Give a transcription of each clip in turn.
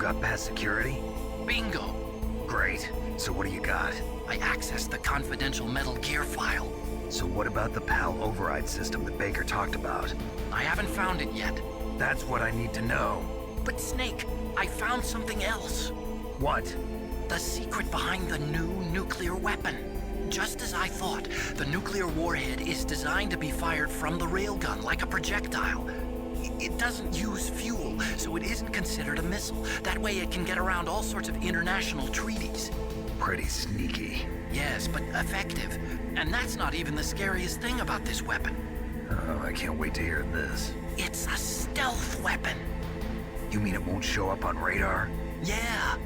got past security? Bingo! Great. So what do you got? I accessed the confidential Metal Gear file. So what about the PAL override system that Baker talked about? I haven't found it yet. That's what I need to know. But Snake, I found something else. What? The secret behind the new nuclear weapon. Just as I thought, the nuclear warhead is designed to be fired from the railgun like a projectile. It doesn't use fuel, so it isn't considered a missile. That way it can get around all sorts of international treaties. Pretty sneaky. Yes, but effective. And that's not even the scariest thing about this weapon. Oh, I can't wait to hear this. It's a stealth weapon. You mean it won't show up on radar? Yeah.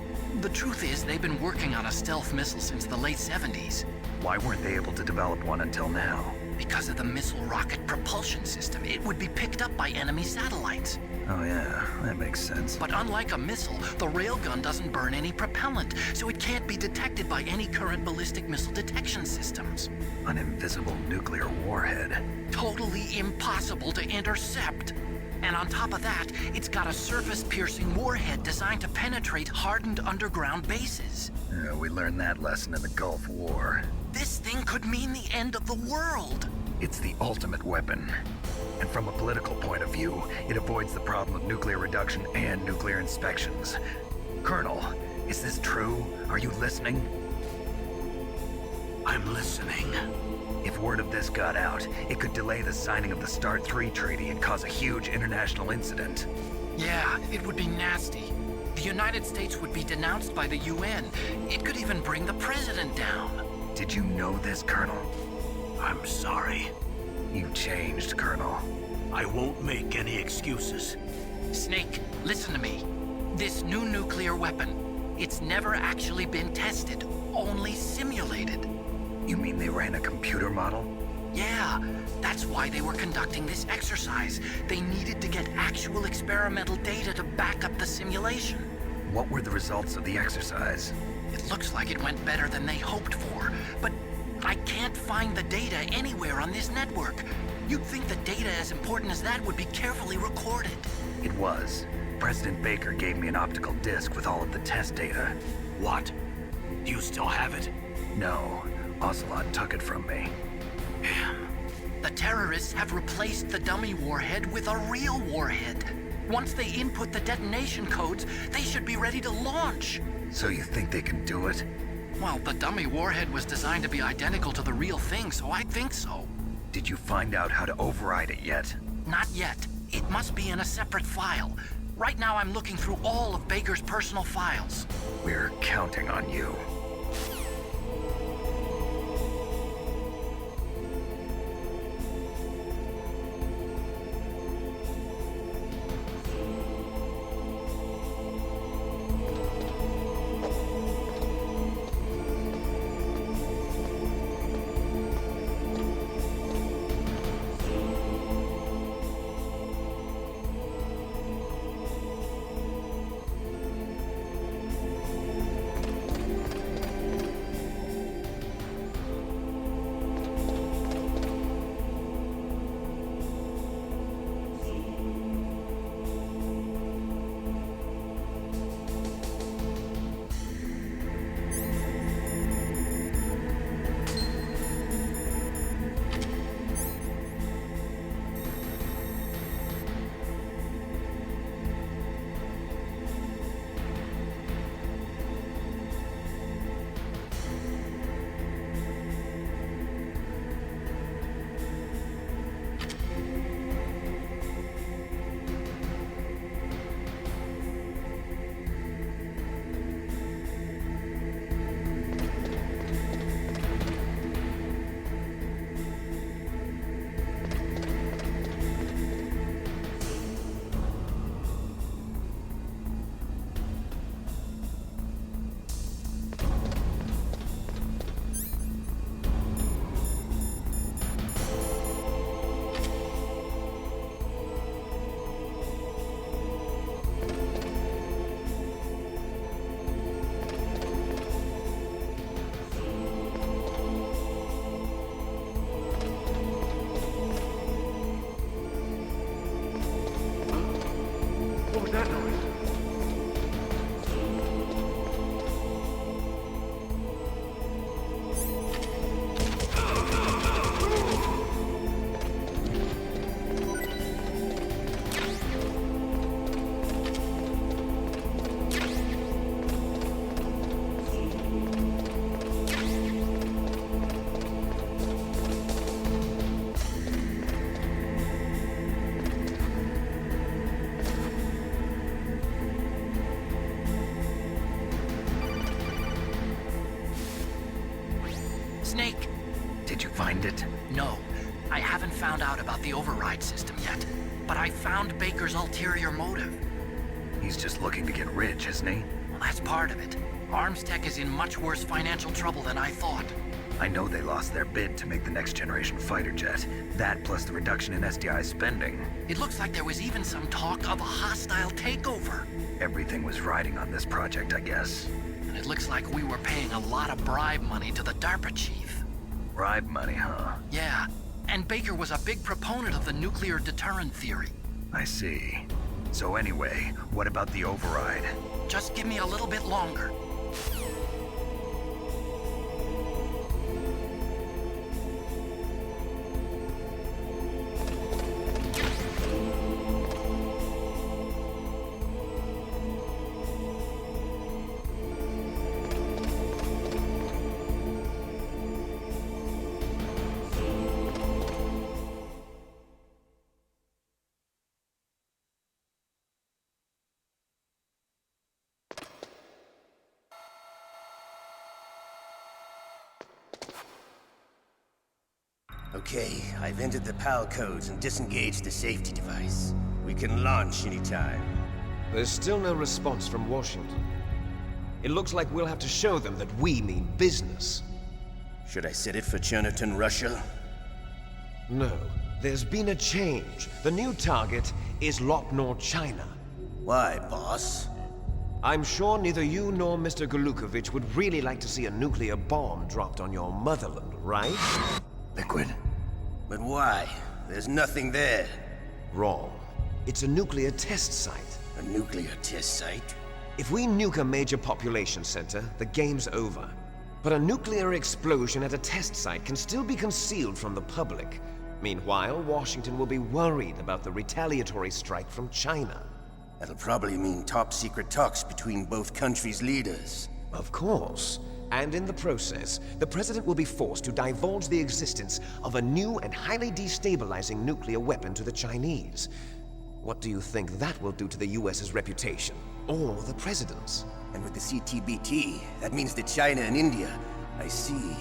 The truth is, they've been working on a stealth missile since the late 70s. Why weren't they able to develop one until now? Because of the missile rocket propulsion system, it would be picked up by enemy satellites. Oh yeah, that makes sense. But unlike a missile, the railgun doesn't burn any propellant, so it can't be detected by any current ballistic missile detection systems. An invisible nuclear warhead. Totally impossible to intercept. And on top of that, it's got a surface-piercing warhead designed to penetrate hardened underground bases. Yeah, we learned that lesson in the Gulf War. This thing could mean the end of the world. It's the ultimate weapon. And from a political point of view, it avoids the problem of nuclear reduction and nuclear inspections. Colonel, is this true? Are you listening? I'm listening. If word of this got out, it could delay the signing of the START 3 treaty and cause a huge international incident. Yeah, it would be nasty. The United States would be denounced by the UN. It could even bring the president down. Did you know this, Colonel? I'm sorry. You changed, Colonel. I won't make any excuses. Snake, listen to me. This new nuclear weapon, it's never actually been tested, only simulated. You mean they ran a computer model? Yeah, that's why they were conducting this exercise. They needed to get actual experimental data to back up the simulation. What were the results of the exercise? It looks like it went better than they hoped for, but I can't find the data anywhere on this network. You'd think the data as important as that would be carefully recorded. It was. President Baker gave me an optical disc with all of the test data. What? Do you still have it? No, Ocelot took it from me. The terrorists have replaced the dummy warhead with a real warhead. Once they input the detonation codes, they should be ready to launch. So you think they can do it? Well, the dummy warhead was designed to be identical to the real thing, so I think so. Did you find out how to override it yet? Not yet. It must be in a separate file. Right now I'm looking through all of Baker's personal files. We're counting on you. I haven't found out about the override system yet, but I found Baker's ulterior motive. He's just looking to get rich, isn't he? Well, that's part of it. Arms Tech is in much worse financial trouble than I thought. I know they lost their bid to make the next generation fighter jet. That plus the reduction in SDI spending. It looks like there was even some talk of a hostile takeover. Everything was riding on this project, I guess. And it looks like we were paying a lot of bribe money to the DARPA chief. Bribe money, huh? Yeah, and Baker was a big proponent of the nuclear deterrent theory. I see. So anyway, what about the override? Just give me a little bit longer. Okay, I've entered the PAL codes and disengaged the safety device. We can launch anytime. There's still no response from Washington. It looks like we'll have to show them that we mean business. Should I set it for Chernobyl, Russia? No, there's been a change. The new target is Lopnor, China. Why, boss? I'm sure neither you nor Mr. Golukovich would really like to see a nuclear bomb dropped on your motherland, right? Liquid. But why? There's nothing there. Wrong. It's a nuclear test site. A nuclear test site? If we nuke a major population center, the game's over. But a nuclear explosion at a test site can still be concealed from the public. Meanwhile, Washington will be worried about the retaliatory strike from China. That'll probably mean top-secret talks between both countries' leaders. Of course. And in the process, the President will be forced to divulge the existence of a new and highly destabilizing nuclear weapon to the Chinese. What do you think that will do to the US's reputation? Or the President's? And with the CTBT, that means that China and India... I see.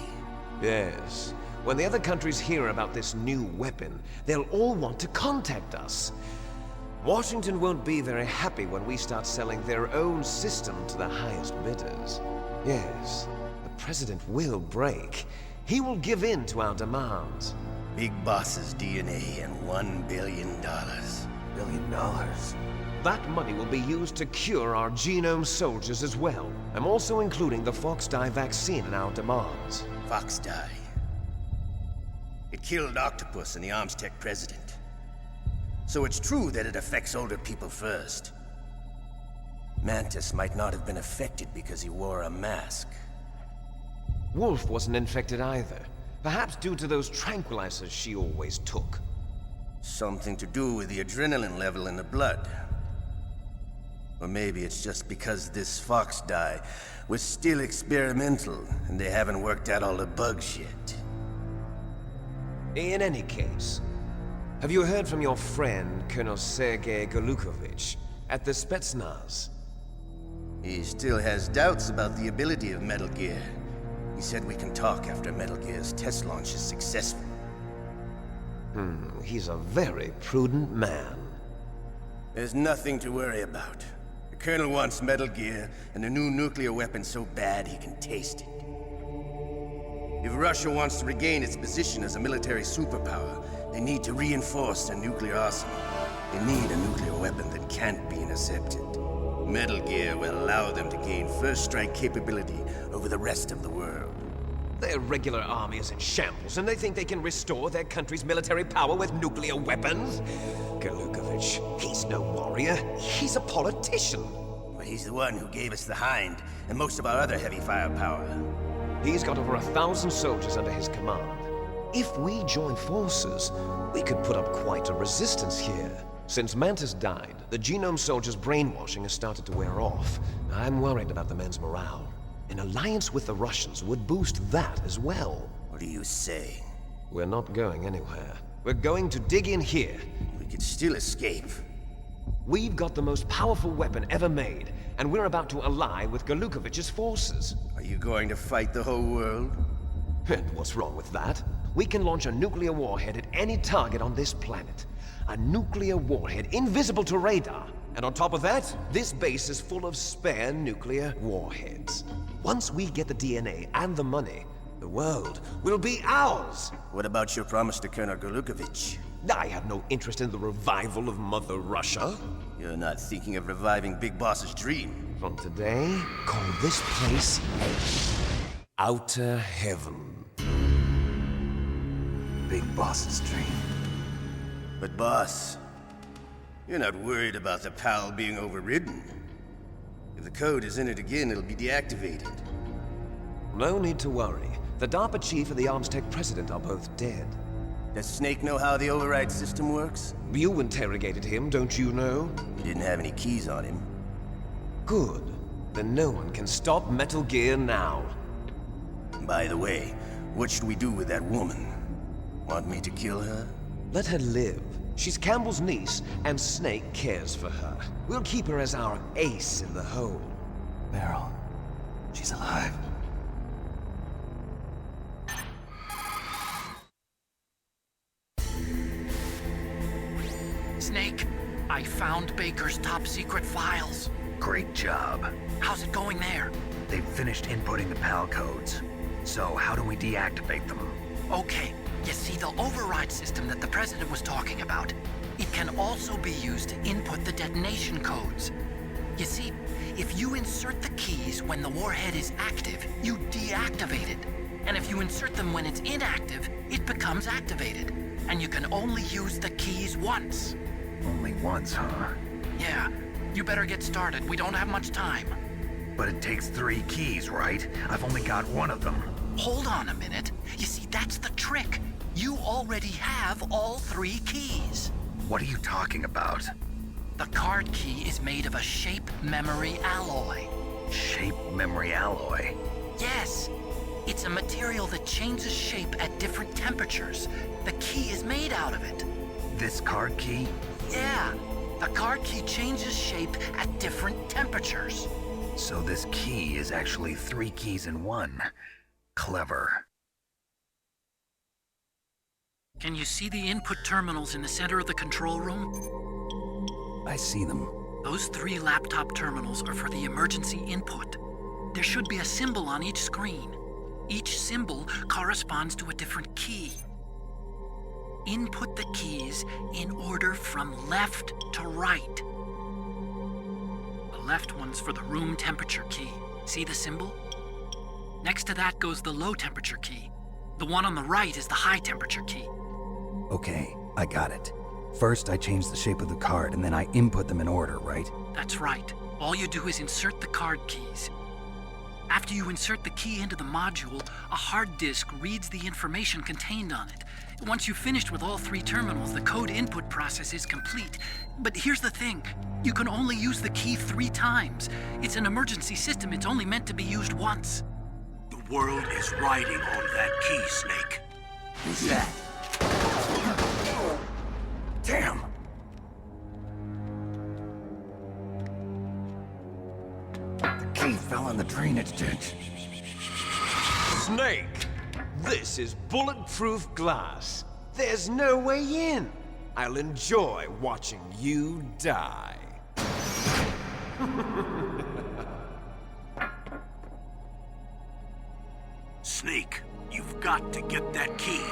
Yes. When the other countries hear about this new weapon, they'll all want to contact us. Washington won't be very happy when we start selling their own system to the highest bidders. Yes, the President will break. He will give in to our demands. Big Boss's DNA and $1 billion. $1 billion? That money will be used to cure our genome soldiers as well. I'm also including the Fox-Die vaccine in our demands. Fox-Die. It killed Octopus and the Arms Tech president. So it's true that it affects older people first. Mantis might not have been affected because he wore a mask. Wolf wasn't infected either. Perhaps due to those tranquilizers she always took. Something to do with the adrenaline level in the blood. Or maybe it's just because this Fox-Die was still experimental and they haven't worked out all the bugs yet. In any case, have you heard from your friend, Colonel Sergei Golukovich, at the Spetsnaz? He still has doubts about the ability of Metal Gear. He said we can talk after Metal Gear's test launch is successful. He's a very prudent man. There's nothing to worry about. The Colonel wants Metal Gear and a new nuclear weapon so bad he can taste it. If Russia wants to regain its position as a military superpower, they need to reinforce their nuclear arsenal. They need a nuclear weapon that can't be intercepted. Metal Gear will allow them to gain first strike capability over the rest of the world. Their regular army is in shambles, and they think they can restore their country's military power with nuclear weapons? Golukovich, he's no warrior. He's a politician. Well, he's the one who gave us the Hind and most of our other heavy firepower. He's got over 1,000 soldiers under his command. If we join forces, we could put up quite a resistance here. Since Mantis died, the genome soldiers' brainwashing has started to wear off. I'm worried about the men's morale. An alliance with the Russians would boost that as well. What are you saying? We're not going anywhere. We're going to dig in here. We could still escape. We've got the most powerful weapon ever made, and we're about to ally with Golukovich's forces. Are you going to fight the whole world? And what's wrong with that? we can launch a nuclear warhead at any target on this planet. A nuclear warhead invisible to radar. And on top of that, this base is full of spare nuclear warheads. Once we get the DNA and the money, the world will be ours. What about your promise to Colonel Golukovich? I have no interest in the revival of Mother Russia. You're not thinking of reviving Big Boss's dream. From today, call this place Outer Heaven. Big Boss's dream. But boss, you're not worried about the PAL being overridden. If the code is in it again, it'll be deactivated. No need to worry. The DARPA chief and the ArmsTech president are both dead. Does Snake know how the override system works? You interrogated him, don't you know? He didn't have any keys on him. Good. Then no one can stop Metal Gear now. By the way, what should we do with that woman? Want me to kill her? Let her live. She's Campbell's niece, and Snake cares for her. We'll keep her as our ace in the hole. Meryl, she's alive. Snake, I found Baker's top-secret files. Great job. How's it going there? They've finished inputting the PAL codes. So how do we deactivate them? Okay, you see the override system that the President was talking about? It can also be used to input the detonation codes. You see, if you insert the keys when the warhead is active, you deactivate it. And if you insert them when it's inactive, it becomes activated. And you can only use the keys once. Only once, huh? Yeah, you better get started. We don't have much time. But it takes 3 keys, right? I've only got one of them. Hold on a minute. You see, that's the trick. You already have all 3 keys. What are you talking about? The card key is made of a shape memory alloy. Shape memory alloy? Yes. It's a material that changes shape at different temperatures. The key is made out of it. This card key? Yeah. The card key changes shape at different temperatures. So this key is actually 3 keys in one. Clever. Can you see the input terminals in the center of the control room? I see them. Those 3 laptop terminals are for the emergency input. There should be a symbol on each screen. Each symbol corresponds to a different key. Input the keys in order from left to right. The left one's for the room temperature key. See the symbol? Next to that goes the low temperature key. The one on the right is the high temperature key. Okay, I got it. First, I change the shape of the card, and then I input them in order, right? That's right. All you do is insert the card keys. After you insert the key into the module, a hard disk reads the information contained on it. Once you've finished with all 3 terminals, the code input process is complete. But here's the thing. You can only use the key 3 times. It's an emergency system. It's only meant to be used once. The world is riding on that key, Snake. Who's that? Damn! The key fell in the drainage ditch. Snake! This is bulletproof glass. There's no way in. I'll enjoy watching you die. Snake, you've got to get that key.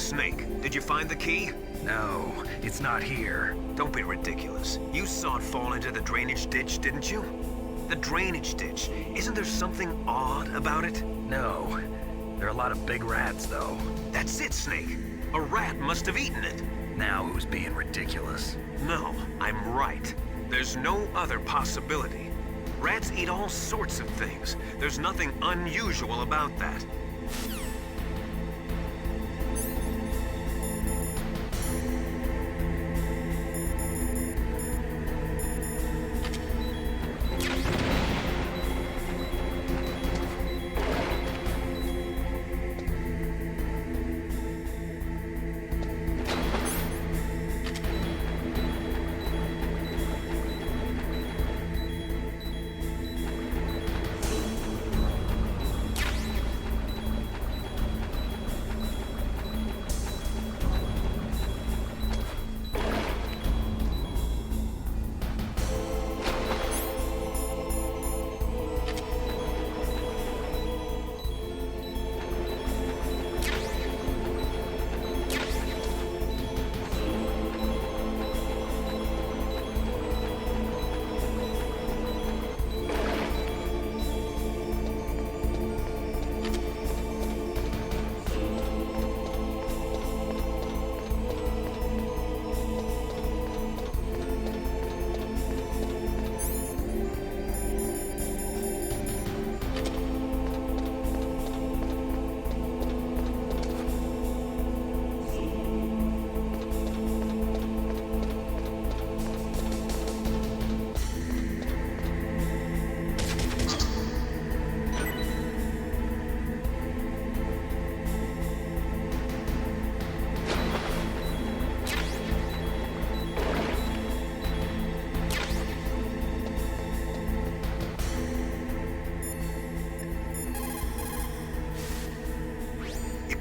Snake, did you find the key? No, it's not here. Don't be ridiculous. You saw it fall into the drainage ditch, didn't you? The drainage ditch. Isn't there something odd about it? No. There are a lot of big rats, though. That's it, Snake. A rat must have eaten it. Now who's being ridiculous? No, I'm right. There's no other possibility. Rats eat all sorts of things. There's nothing unusual about that.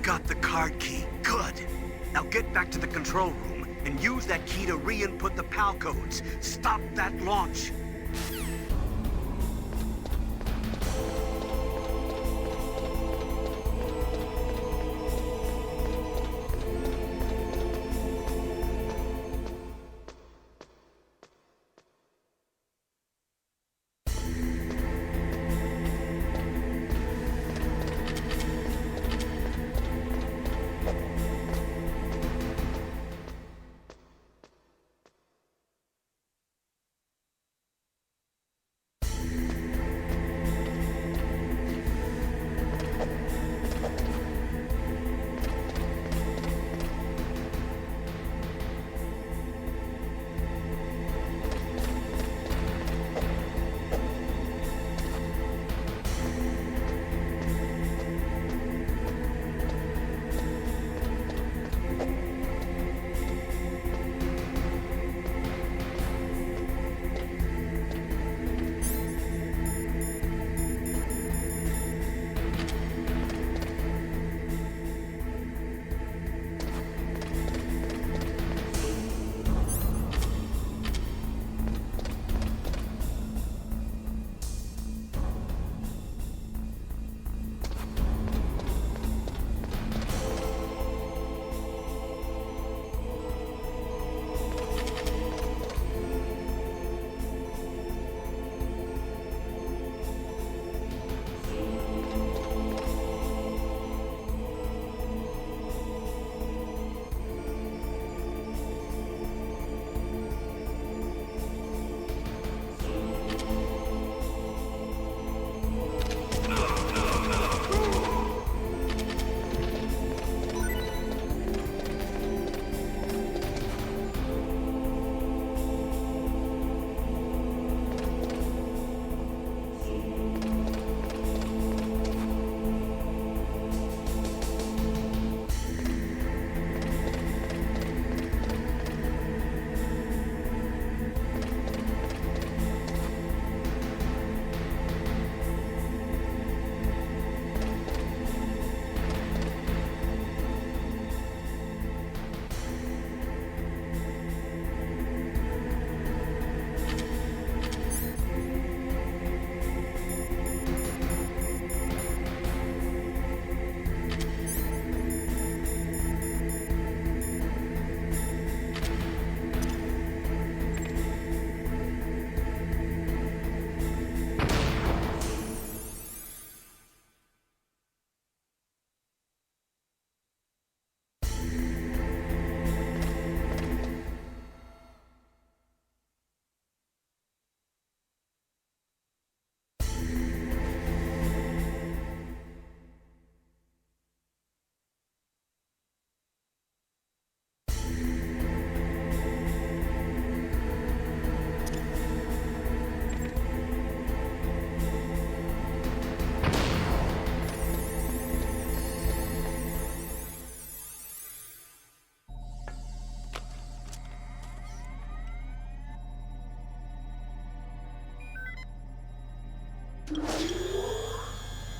Got the card key. Good. Now get back to the control room and use that key to re-input the PAL codes. Stop that launch.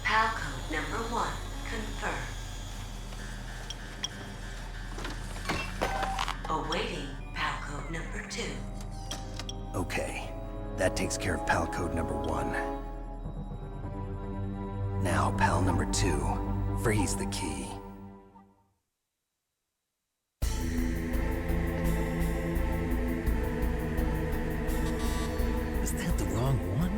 PAL code number 1 confirmed. Awaiting PAL code number 2. Okay, that takes care of PAL code number 1. Now, PAL number 2, freeze the key. Is that the wrong one?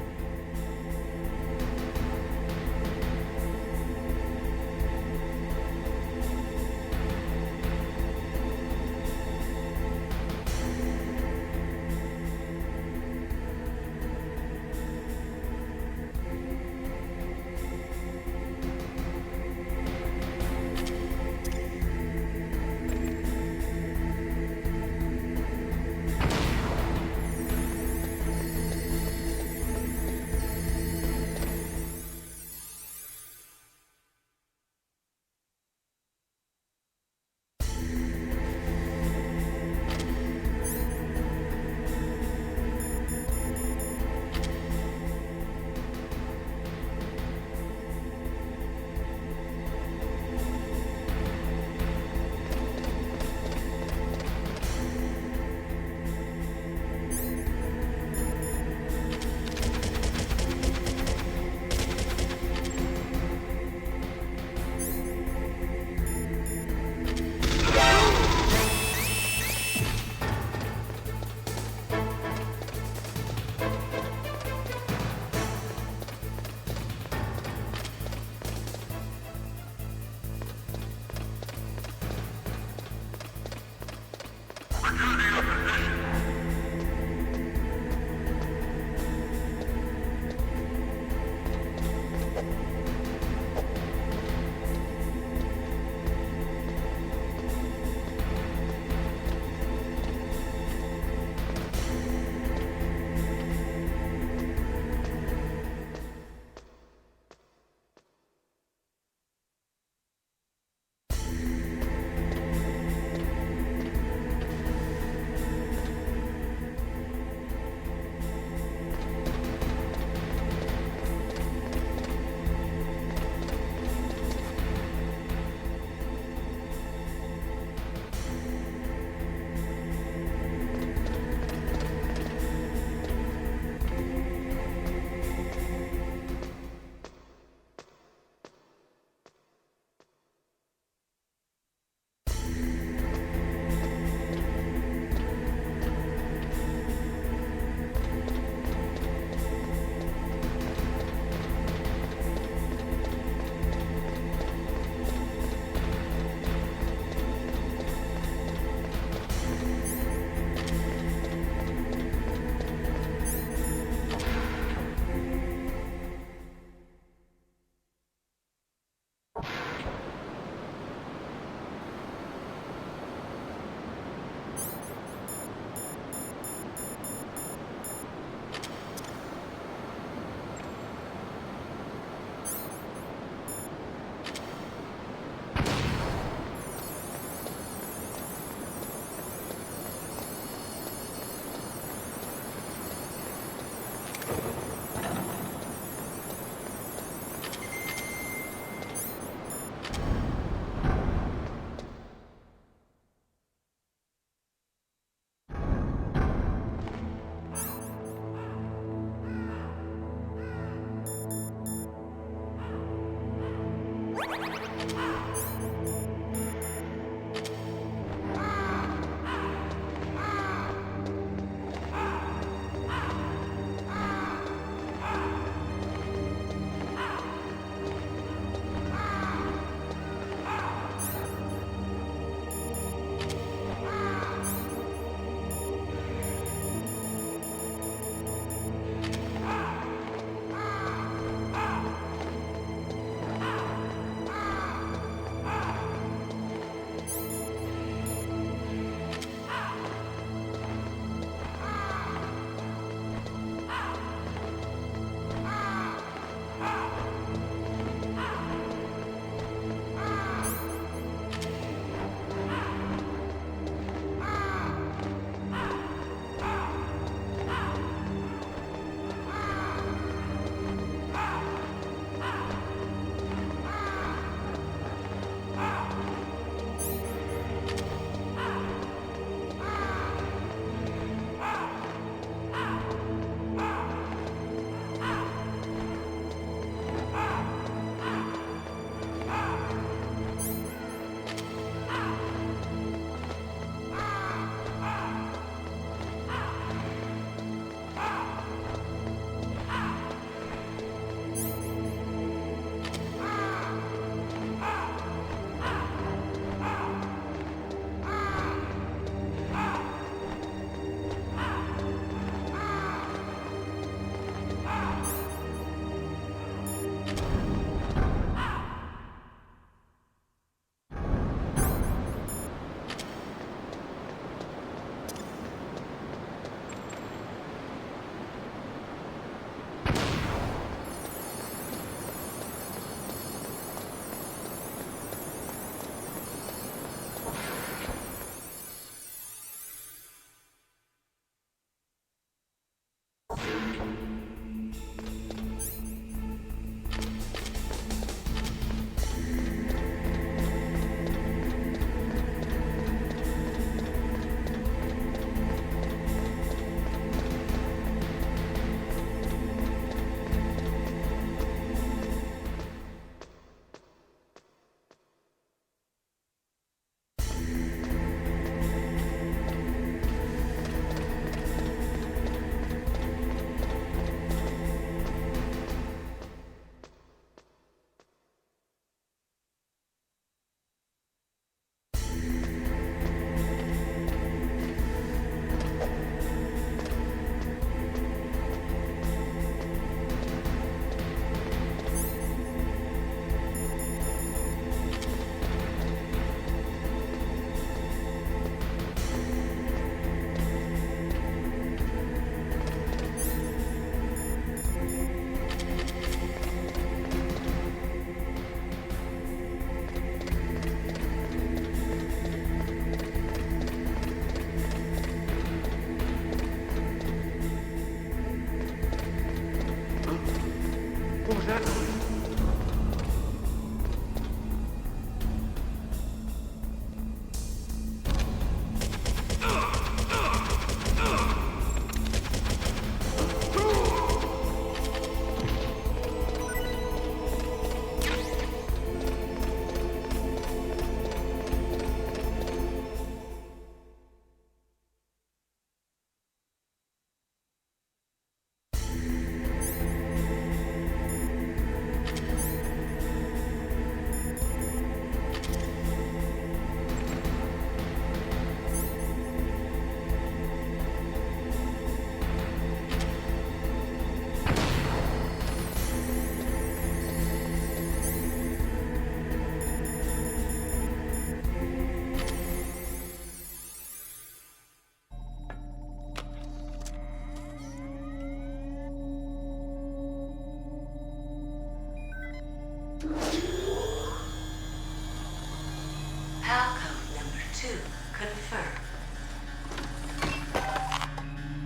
PAL code number 2 confirmed.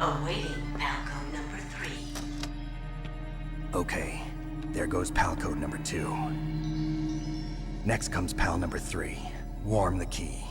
Awaiting PAL code number 3. Okay, there goes PAL code number 2. Next comes PAL number 3. Warm the key.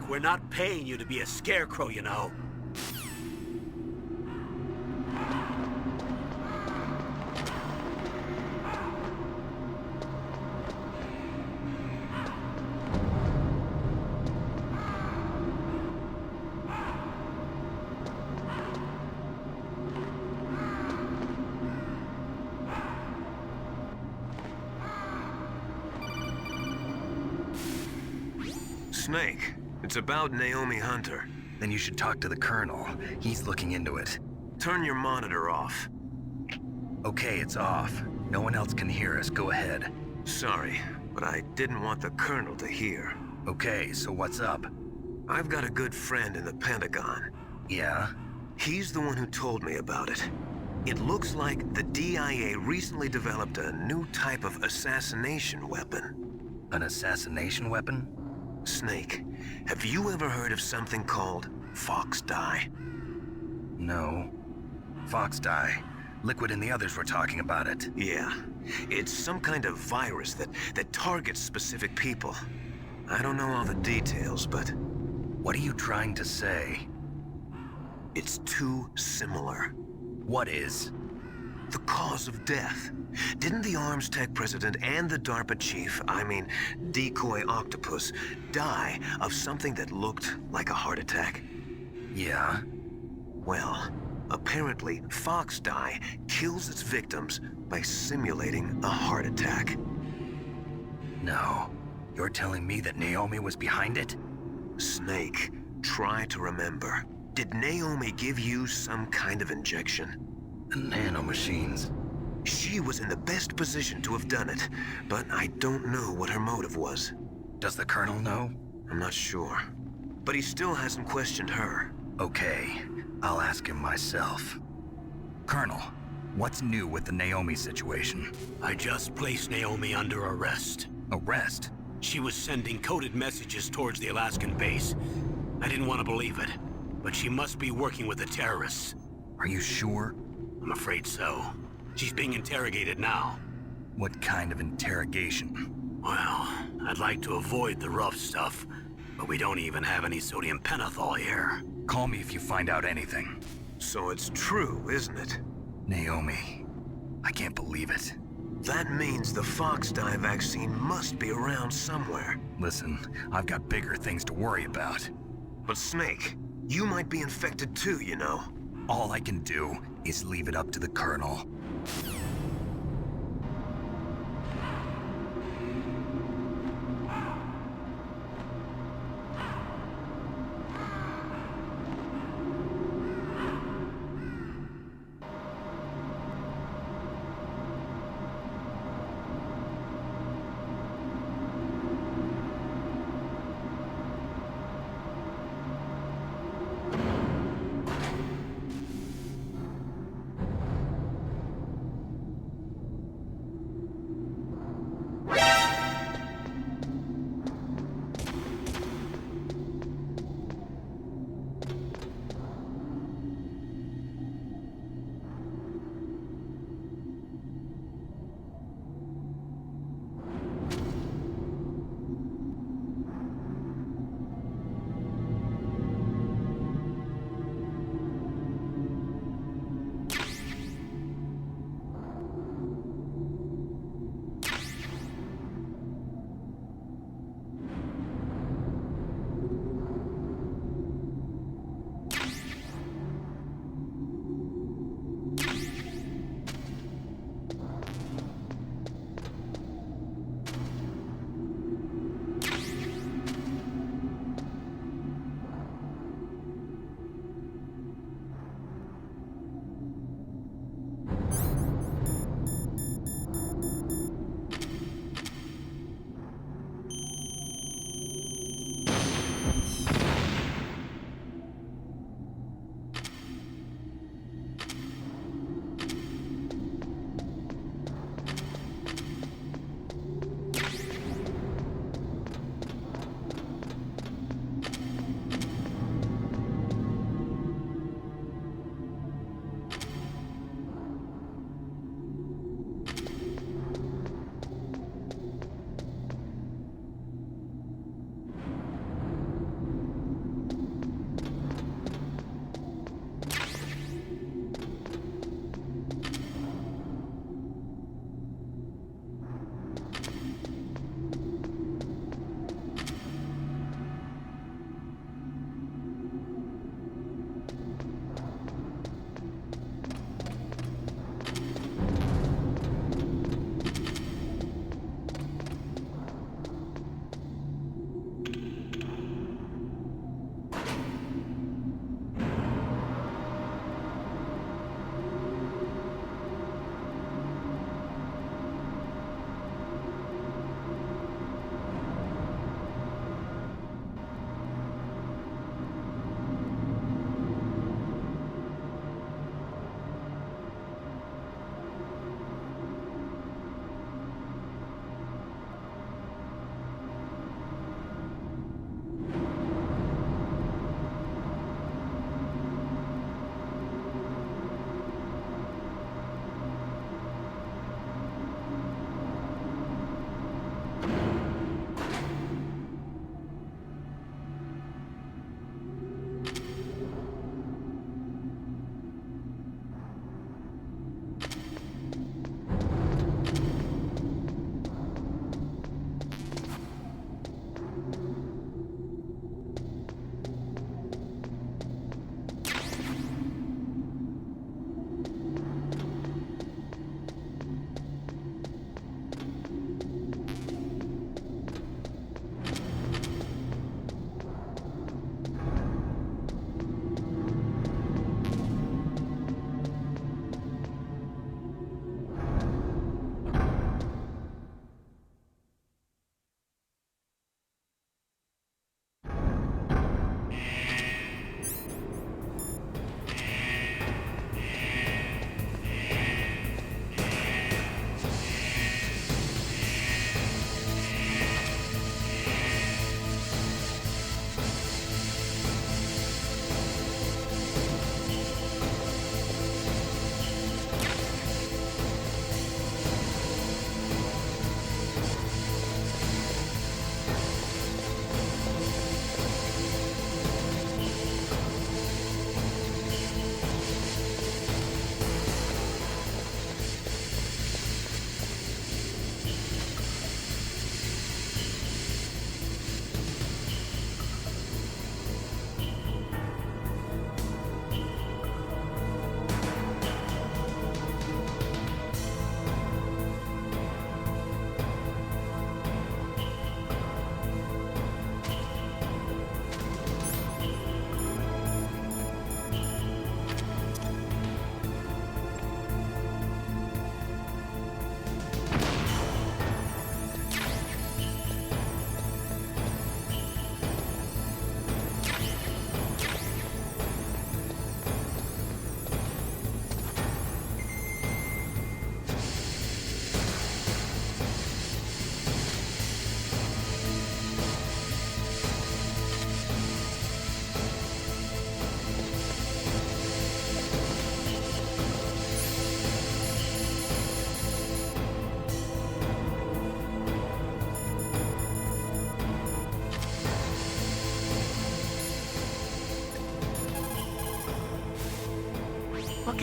we're not paying you to be a scarecrow, you know. Snake, it's about Naomi Hunter. Then you should talk to the Colonel. He's looking into it. Turn your monitor off. Okay, it's off. No one else can hear us. Go ahead. Sorry, but I didn't want the Colonel to hear. Okay, so what's up? I've got a good friend in the Pentagon. Yeah? He's the one who told me about it. It looks like the DIA recently developed a new type of assassination weapon. An assassination weapon? Snake, have you ever heard of something called Fox Dye? No. Fox dye. Liquid and the others were talking about it. Yeah. It's some kind of virus that targets specific people. I don't know all the details, but What are you trying to say? it's too similar. What is? The cause of death. Didn't the Arms Tech president and the DARPA chief, Decoy Octopus, die of something that looked like a heart attack? Yeah? Well, apparently Fox Dye kills its victims by simulating a heart attack. No. You're telling me that Naomi was behind it? Snake, try to remember. Did Naomi give you some kind of injection? Nanomachines. She was in the best position to have done it, but I don't know what her motive was. Does the Colonel know? I'm not sure. But he still hasn't questioned her. Okay. I'll ask him myself. Colonel, what's new with the Naomi situation? I just placed Naomi under arrest. Arrest? She was sending coded messages towards the Alaskan base. I didn't want to believe it, but she must be working with the terrorists. Are you sure? I'm afraid so. She's being interrogated now. What kind of interrogation? Well, I'd like to avoid the rough stuff, but we don't even have any sodium pentothal here. Call me if you find out anything. So it's true, isn't it? Naomi. I can't believe it. That means the Fox Dye vaccine must be around somewhere. Listen, I've got bigger things to worry about. But Snake, you might be infected too, you know. All I can do is leave it up to the Colonel.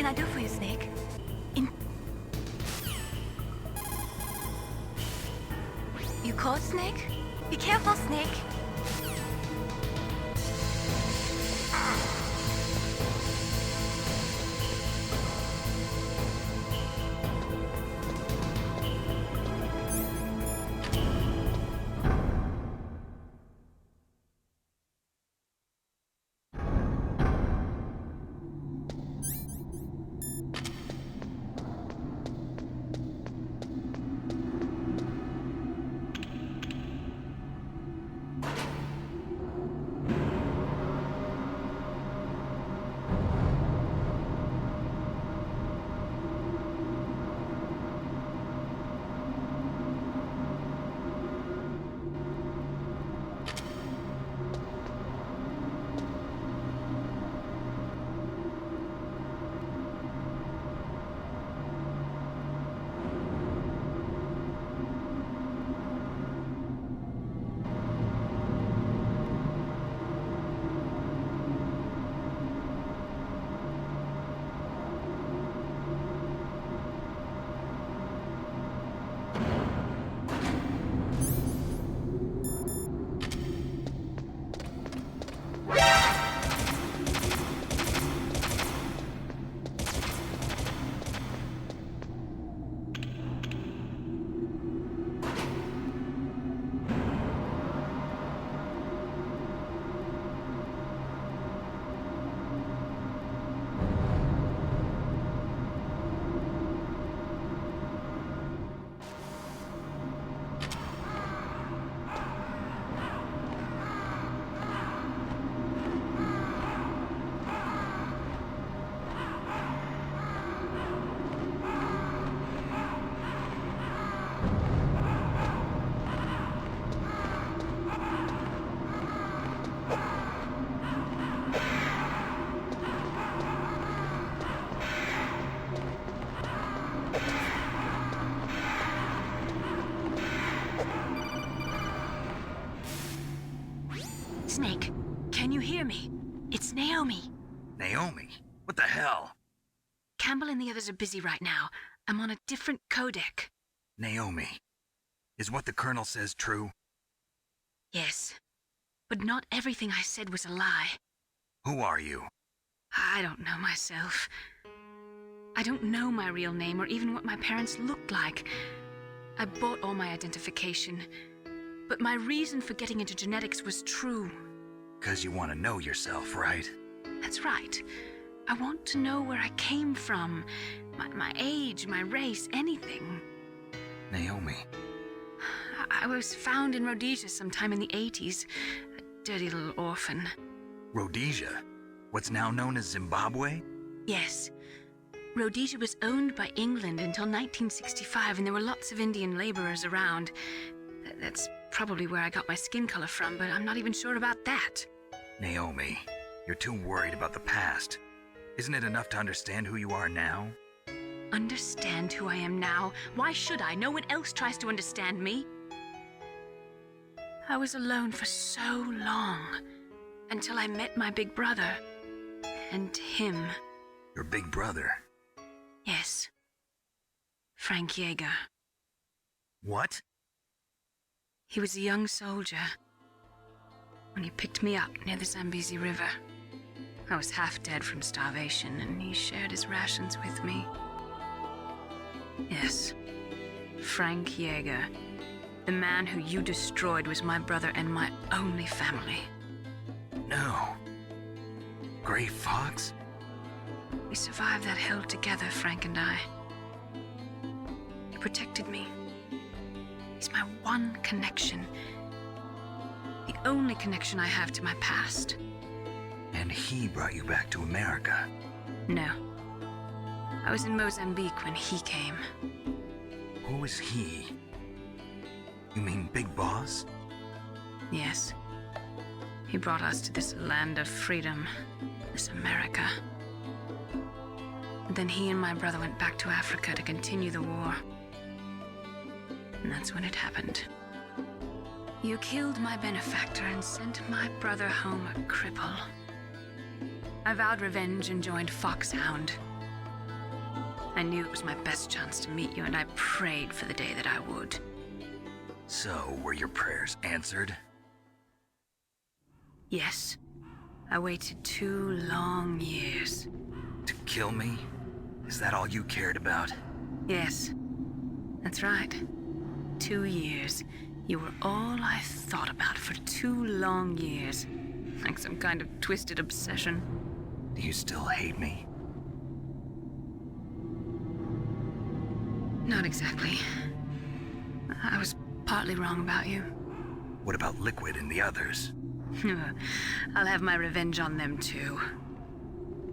can I do for you, Snake? You caught, Snake? Be careful, Snake. Snake, can you hear me? It's Naomi. Naomi? What the hell? Campbell and the others are busy right now. I'm on a different codec. Naomi, is what the Colonel says true? Yes, but not everything I said was a lie. Who are you? I don't know myself. I don't know my real name or even what my parents looked like. I bought all my identification, but my reason for getting into genetics was true. 'Cause you want to know yourself, right? That's right. I want to know where I came from, my age, my race, anything. Naomi. I was found in Rhodesia sometime in the 80s, a dirty little orphan. Rhodesia? What's now known as Zimbabwe? Yes. Rhodesia was owned by England until 1965, and there were lots of Indian laborers around. That's probably where I got my skin color from, but I'm not even sure about that. Naomi, you're too worried about the past. Isn't it enough to understand who you are now? Understand who I am now? Why should I? No one else tries to understand me. I was alone for so long, until I met my big brother. And him. Your big brother? Yes. Frank Yeager. What? He was a young soldier when he picked me up near the Zambezi River. I was half dead from starvation, and he shared his rations with me. Yes, Frank Yeager. The man who you destroyed was my brother and my only family. No. Gray Fox? We survived that hell together, Frank and I. He protected me. He's my one connection. The only connection I have to my past. And he brought you back to America? No. I was in Mozambique when he came. Who is he? You mean Big Boss? Yes. He brought us to this land of freedom, this America. And then he and my brother went back to Africa to continue the war. And that's when it happened. You killed my benefactor and sent my brother home a cripple. I vowed revenge and joined Foxhound. I knew it was my best chance to meet you, and I prayed for the day that I would. So, were your prayers answered? Yes. I waited 2 long years. To kill me? Is that all you cared about? Yes. That's right. 2 years. You were all I thought about for 2 long years. Like some kind of twisted obsession. Do you still hate me? Not exactly. I was partly wrong about you. What about Liquid and the others? I'll have my revenge on them too.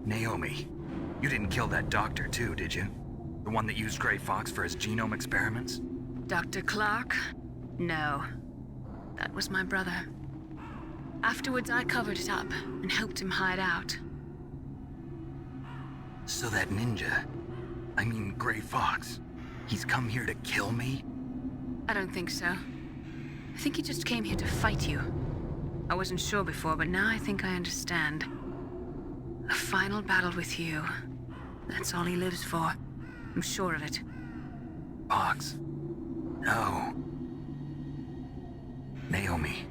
Naomi, you didn't kill that doctor too, did you? The one that used Grey Fox for his genome experiments? Dr. Clark? No. That was my brother. Afterwards, I covered it up and helped him hide out. So that ninja, I mean Grey Fox, he's come here to kill me? I don't think so. I think he just came here to fight you. I wasn't sure before, but now I think I understand. A final battle with you. That's all he lives for. I'm sure of it. Fox? No. Naomi,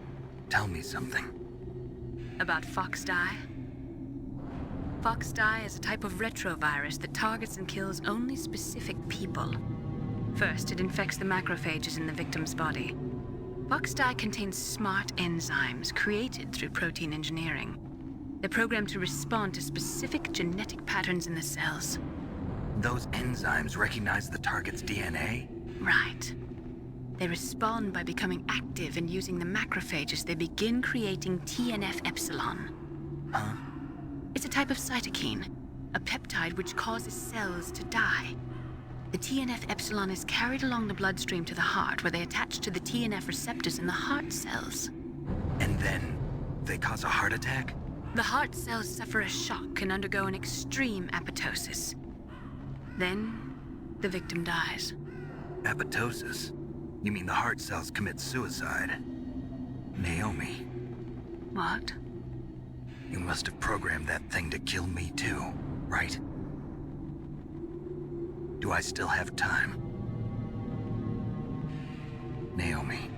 tell me something. About Fox Die? Fox Die is a type of retrovirus that targets and kills only specific people. First, it infects the macrophages in the victim's body. Fox Die contains smart enzymes created through protein engineering. They're programmed to respond to specific genetic patterns in the cells. Those enzymes recognize the target's DNA? Right. They respond by becoming active and using the macrophages. They begin creating TNF-epsilon. Huh? It's a type of cytokine, a peptide which causes cells to die. The TNF-epsilon is carried along the bloodstream to the heart, where they attach to the TNF receptors in the heart cells. And then they cause a heart attack? The heart cells suffer a shock and undergo an extreme apoptosis. Then, the victim dies. Apoptosis? You mean the heart cells commit suicide? Naomi, What? you must have programmed that thing to kill me too, right? Do I still have time? Naomi,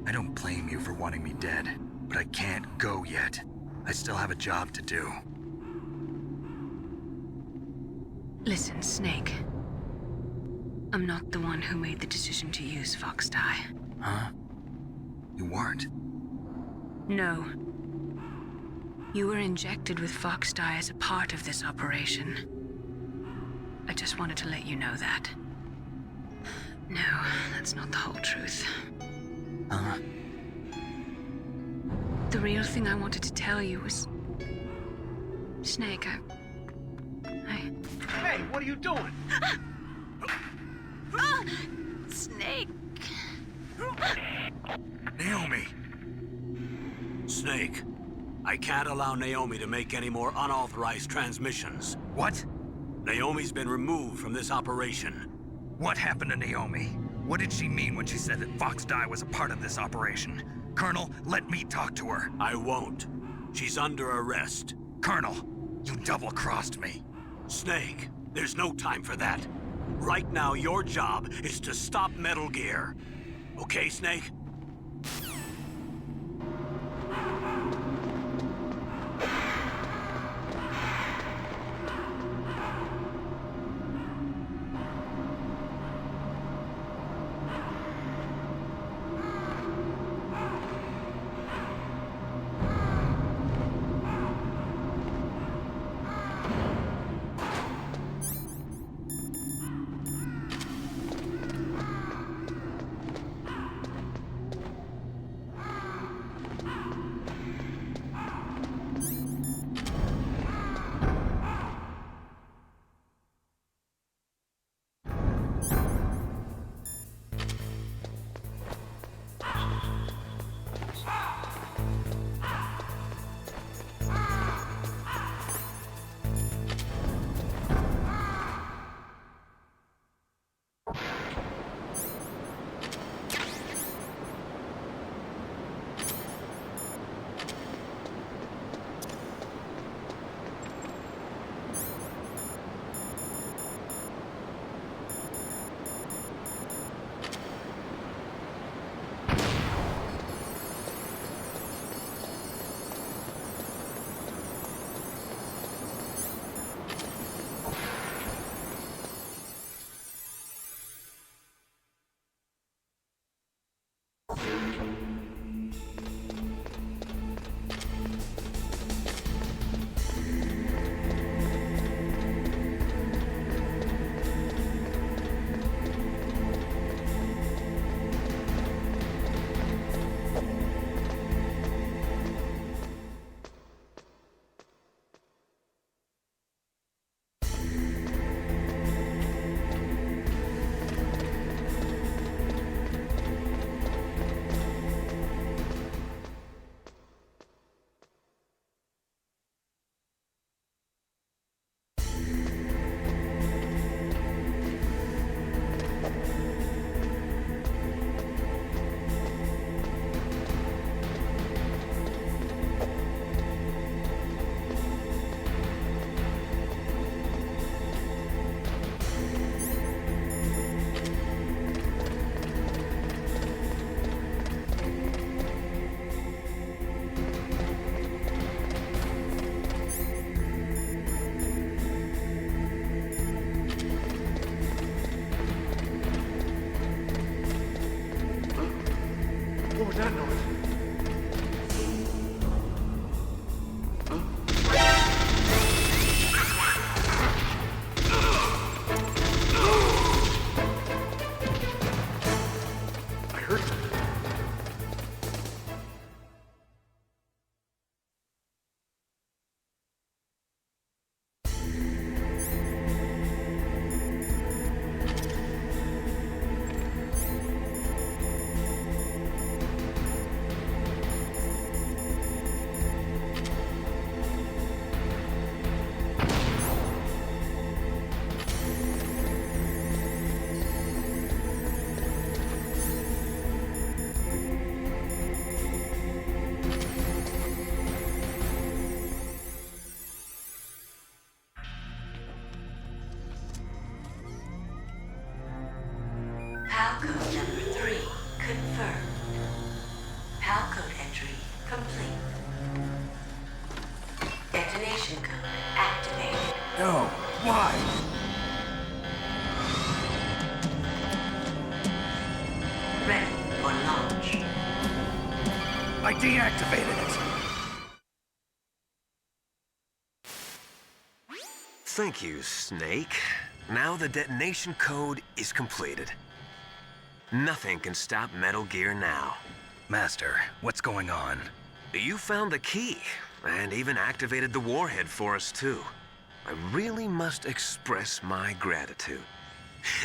I don't blame you for wanting me dead, but I can't go yet. I still have a job to do. Listen, Snake. I'm not the one who made the decision to use Fox Die. Huh? You weren't? No. You were injected with Fox Die as a part of this operation. I just wanted to let you know that. No, that's not the whole truth. Huh? The real thing I wanted to tell you was... Snake, I... Hey, what are you doing? Snake! Naomi! Snake, I can't allow Naomi to make any more unauthorized transmissions. What? Naomi's been removed from this operation. What happened to Naomi? What did she mean when she said that Fox Die was a part of this operation? Colonel, let me talk to her. I won't. She's under arrest. Colonel, you double-crossed me. Snake, there's no time for that. Right now, your job is to stop Metal Gear. Okay, Snake? What was that noise? I heard something. Palcode number 3 confirmed. Palcode entry complete. Detonation code activated. No. Why? Ready for launch. I deactivated it. Thank you, Snake. Now the detonation code is completed. Nothing can stop Metal Gear now. Master, what's going on? You found the key, and even activated the warhead for us, too. I really must express my gratitude.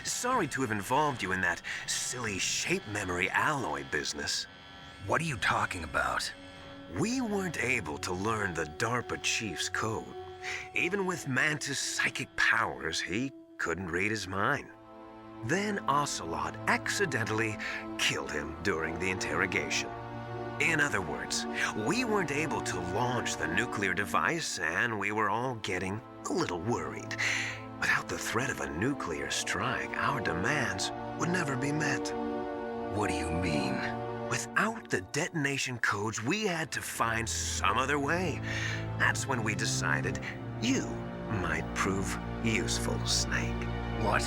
Sorry to have involved you in that silly shape memory alloy business. What are you talking about? We weren't able to learn the DARPA chief's code. Even with Mantis' psychic powers, he couldn't read his mind. Then Ocelot accidentally killed him during the interrogation. In other words, we weren't able to launch the nuclear device, and we were all getting a little worried. Without the threat of a nuclear strike, our demands would never be met. What do you mean? Without the detonation codes, we had to find some other way. That's when we decided you might prove useful, Snake. What?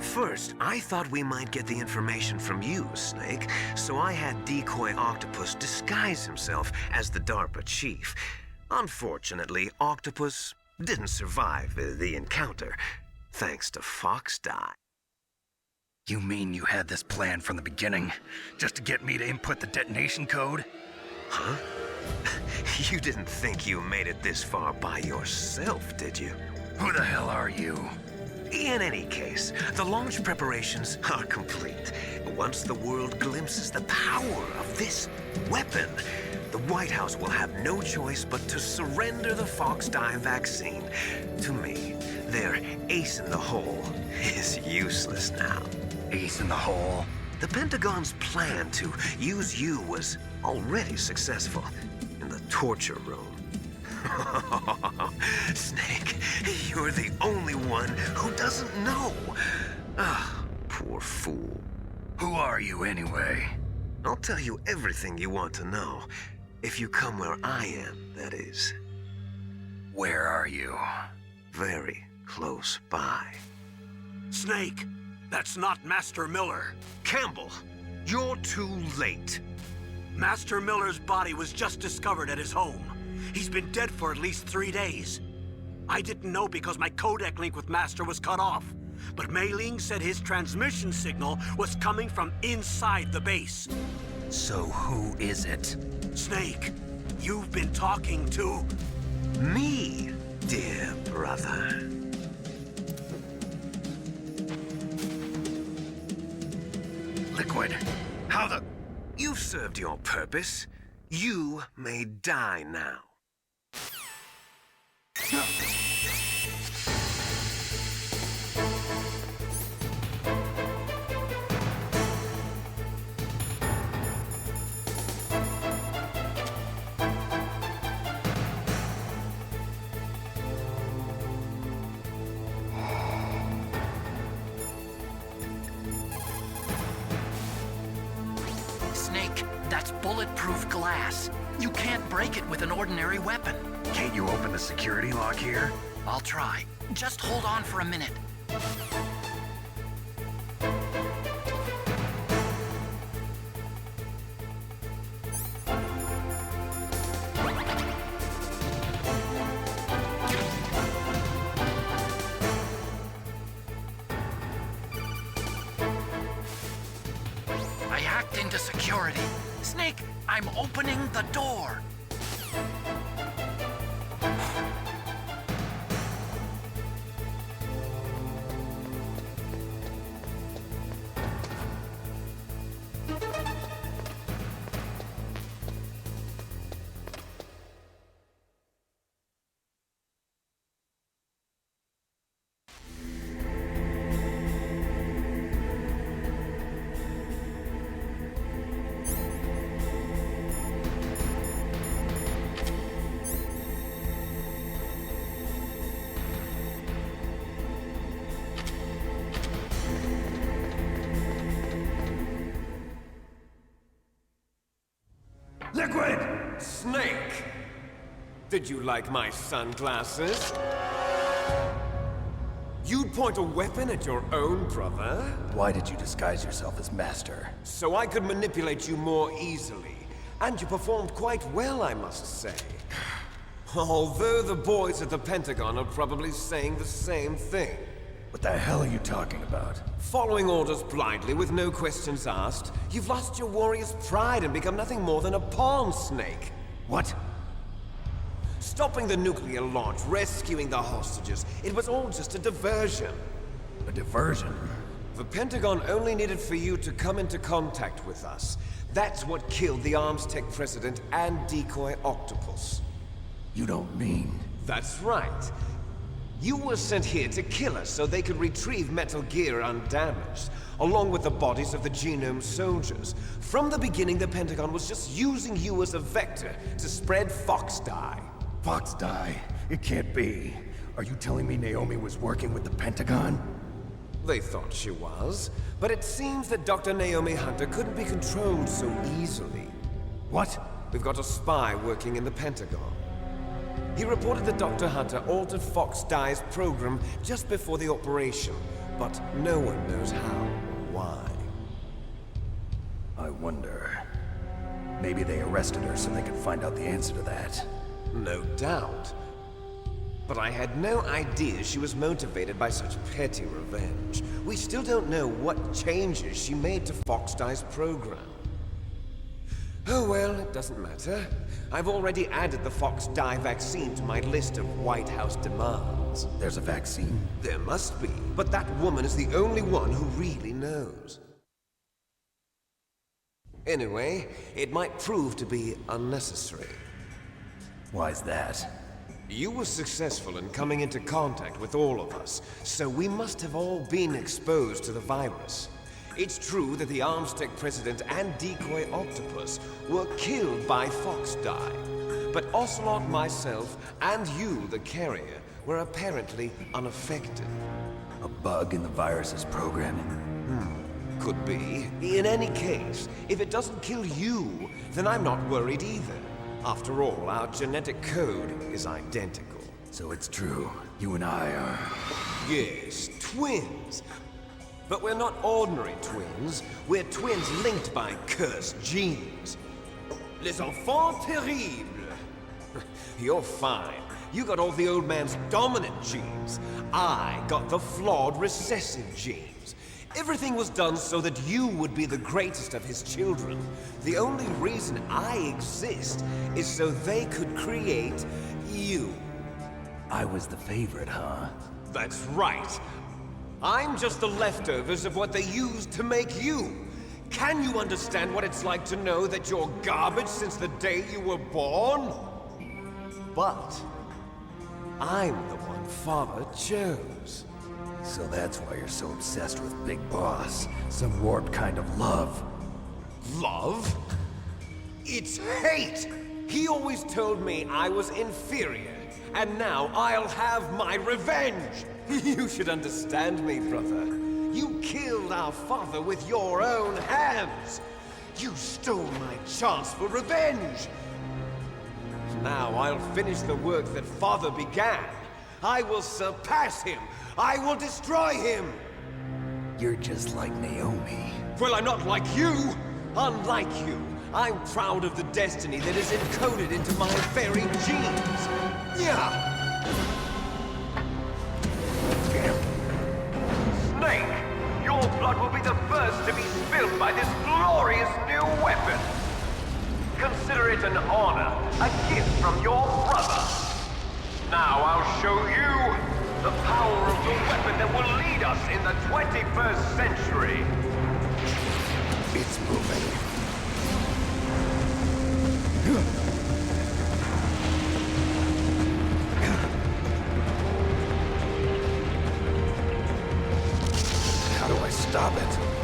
First, I thought we might get the information from you, Snake, so I had Decoy Octopus disguise himself as the DARPA chief. Unfortunately, Octopus didn't survive the encounter, thanks to Fox Die. You mean you had this plan from the beginning? Just to get me to input the detonation code? Huh? You didn't think you made it this far by yourself, did you? Who the hell are you? In any case, the launch preparations are complete. Once the world glimpses the power of this weapon, the White House will have no choice but to surrender the Fox Die vaccine to me. Their ace in the hole is useless now. Ace in the hole? The Pentagon's plan to use you was already successful in the torture room. Snake, you're the only one who doesn't know. Ah, poor fool. Who are you anyway? I'll tell you everything you want to know. If you come where I am, that is. Where are you? Very close by. Snake, that's not Master Miller. Campbell, you're too late. Master Miller's body was just discovered at his home. He's been dead for at least 3 days. I didn't know because my codec link with Master was cut off. But Mei Ling said his transmission signal was coming from inside the base. So who is it? Snake, you've been talking to... Me, dear brother. Liquid, how the... You've served your purpose. You may die now. That's bulletproof glass. You can't break it with an ordinary weapon. Can't you open the security lock here? I'll try. Just hold on for a minute. I hacked into security. Snake, I'm opening the door. Liquid! Snake! Did you like my sunglasses? You'd point a weapon at your own brother? Why did you disguise yourself as Master? So I could manipulate you more easily. And you performed quite well, I must say. Although the boys at the Pentagon are probably saying the same thing. What the hell are you talking about? Following orders blindly with no questions asked, you've lost your warrior's pride and become nothing more than a pawn, Snake. What? Stopping the nuclear launch, rescuing the hostages, it was all just a diversion. A diversion? The Pentagon only needed for you to come into contact with us. That's what killed the Arms Tech president and decoy octopus. You don't mean... That's right. You were sent here to kill us so they could retrieve Metal Gear undamaged, along with the bodies of the Genome soldiers. From the beginning, the Pentagon was just using you as a vector to spread Fox dye. Fox dye? It can't be. Are you telling me Naomi was working with the Pentagon? They thought she was, but it seems that Dr. Naomi Hunter couldn't be controlled so easily. What? We've got a spy working in the Pentagon. He reported that Dr. Hunter altered Fox Dye's program just before the operation, but no one knows how or why. I wonder... Maybe they arrested her so they could find out the answer to that. No doubt. But I had no idea she was motivated by such petty revenge. We still don't know what changes she made to Fox Dye's program. Oh well, it doesn't matter. I've already added the Fox Dye vaccine to my list of White House demands. There's a vaccine? There must be, but that woman is the only one who really knows. Anyway, it might prove to be unnecessary. Why's that? You were successful in coming into contact with all of us, so we must have all been exposed to the virus. It's true that the Arms Tech president and decoy octopus were killed by Fox Dye, but Ocelot, myself, and you, the carrier, were apparently unaffected. A bug in the virus's programming? Could be. In any case, if it doesn't kill you, then I'm not worried either. After all, our genetic code is identical. So it's true. You and I are... Yes, twins. But we're not ordinary twins. We're twins linked by cursed genes. Les enfants terribles. You're fine. You got all the old man's dominant genes. I got the flawed recessive genes. Everything was done so that you would be the greatest of his children. The only reason I exist is so they could create you. I was the favorite, huh? That's right. I'm just the leftovers of what they used to make you. Can you understand what it's like to know that you're garbage since the day you were born? But I'm the one Father chose. So that's why you're so obsessed with Big Boss. Some warped kind of love. Love? It's hate! He always told me I was inferior, and now I'll have my revenge! You should understand me, brother. You killed our father with your own hands. You stole my chance for revenge! Now I'll finish the work that Father began. I will surpass him! I will destroy him! You're just like Naomi. Well, I'm not like you! Unlike you, I'm proud of the destiny that is encoded into my very genes! Yeah! Snake, your blood will be the first to be spilled by this glorious new weapon. Consider it an honor, a gift from your brother. Now I'll show you the power of the weapon that will lead us in the 21st century. It's moving. How do I stop it?